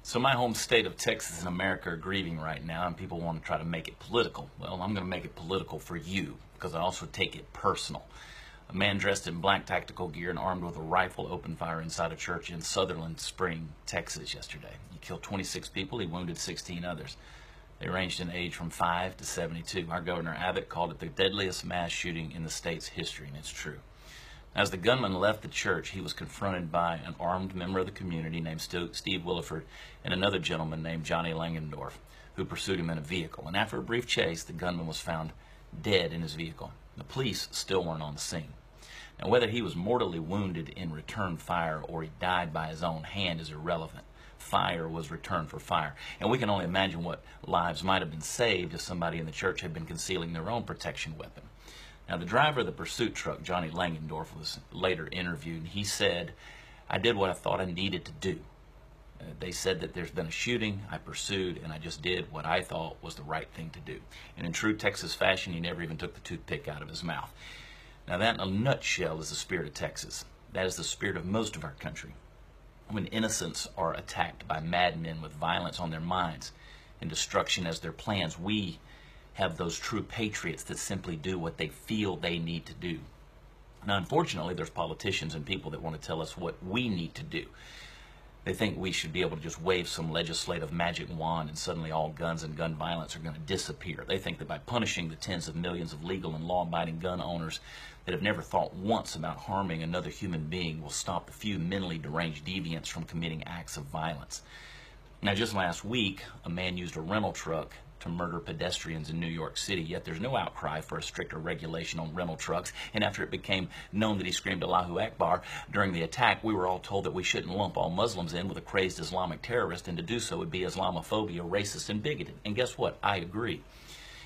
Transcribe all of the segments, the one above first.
So my home state of Texas and America are grieving right now, and people want to try to make it political. Well, I'm going to make it political for you, because I also take it personal. A man dressed in black tactical gear and armed with a rifle opened fire inside a church in Sutherland Spring, Texas yesterday. He killed 26 people, he wounded 16 others. They ranged in age from 5 to 72. Our Governor Abbott called it the deadliest mass shooting in the state's history, and it's true. As the gunman left the church, he was confronted by an armed member of the community named Steve Williford and another gentleman named Johnny&Steve, who pursued him in a vehicle. And after a brief chase, the gunman was found dead in his vehicle. The police still weren't on the scene. Now, whether he was mortally wounded in return fire or he died by his own hand is irrelevant. Fire was returned for fire. And we can only imagine what lives might have been saved if somebody in the church had been concealing their own protection weapon. Now, the driver of the pursuit truck, Johnny&Steve, was later interviewed, and he said, "I did what I thought I needed to do. They said that there's been a shooting, I pursued, and I just did what I thought was the right thing to do." And in true Texas fashion, he never even took the toothpick out of his mouth. Now, that in a nutshell is the spirit of Texas. That is the spirit of most of our country. When innocents are attacked by madmen with violence on their minds and destruction as their plans, we have those true patriots that simply do what they feel they need to do. Now, unfortunately, there's politicians and people that want to tell us what we need to do. They think we should be able to just wave some legislative magic wand and suddenly all guns and gun violence are going to disappear. They think that by punishing the tens of millions of legal and law-abiding gun owners that have never thought once about harming another human being will stop the few mentally deranged deviants from committing acts of violence. Now, just last week, a man used a rental truck to murder pedestrians in New York City, yet there's no outcry for a stricter regulation on rental trucks. And after it became known that he screamed Allahu Akbar during the attack, we were all told that we shouldn't lump all Muslims in with a crazed Islamic terrorist, and to do so would be Islamophobia, racist, and bigoted. And guess what? I agree.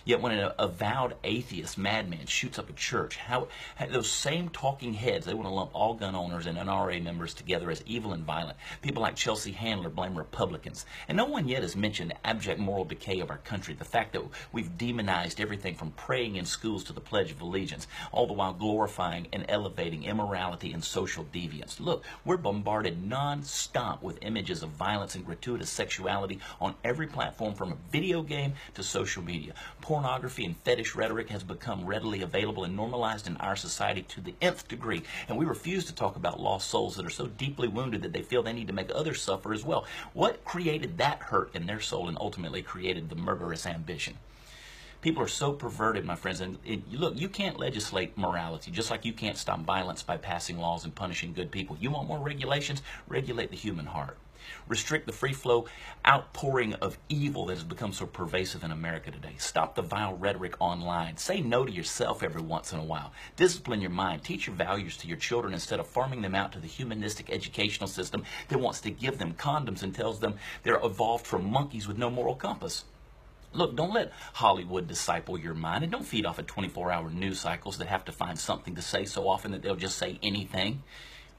Yet when an avowed atheist madman shoots up a church, how those same talking heads, they want to lump all gun owners and NRA members together as evil and violent. People like Chelsea Handler blame Republicans. And no one yet has mentioned the abject moral decay of our country, the fact that we've demonized everything from praying in schools to the Pledge of Allegiance, all the while glorifying and elevating immorality and social deviance. Look, we're bombarded non-stop with images of violence and gratuitous sexuality on every platform, from a video game to social media. Pornography and fetish rhetoric has become readily available and normalized in our society to the nth degree, and we refuse to talk about lost souls that are so deeply wounded that they feel they need to make others suffer as well. What created that hurt in their soul and ultimately created the murderous ambition? People are so perverted, my friends, and look, you can't legislate morality, just like you can't stop violence by passing laws and punishing good people. You want more regulations? Regulate the human heart. Restrict the free flow outpouring of evil that has become so pervasive in America today. Stop the vile rhetoric online. Say no to yourself every once in a while. Discipline your mind. Teach your values to your children instead of farming them out to the humanistic educational system that wants to give them condoms and tells them they're evolved from monkeys with no moral compass. Look, don't let Hollywood disciple your mind, and don't feed off of 24-hour news cycles that have to find something to say so often that they'll just say anything.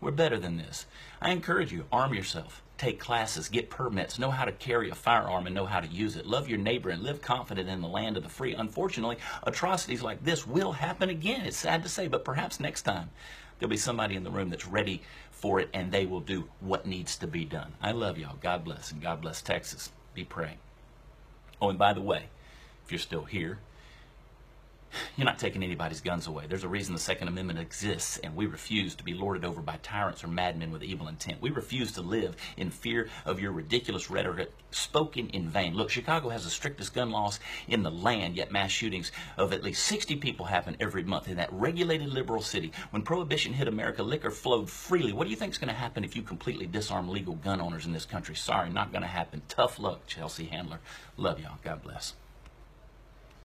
We're better than this. I encourage you, arm yourself. Take classes, get permits, know how to carry a firearm and know how to use it. Love your neighbor and live confident in the land of the free. Unfortunately, atrocities like this will happen again. It's sad to say, but perhaps next time there'll be somebody in the room that's ready for it, and they will do what needs to be done. I love y'all. God bless, and God bless Texas. Be praying. Oh, and by the way, if you're still here, you're not taking anybody's guns away. There's a reason the Second Amendment exists, and we refuse to be lorded over by tyrants or madmen with evil intent. We refuse to live in fear of your ridiculous rhetoric spoken in vain. Look, Chicago has the strictest gun laws in the land, yet mass shootings of at least 60 people happen every month in that regulated liberal city. When Prohibition hit America, liquor flowed freely. What do you think is going to happen if you completely disarm legal gun owners in this country? Sorry, not going to happen. Tough luck, Chelsea Handler. Love y'all. God bless.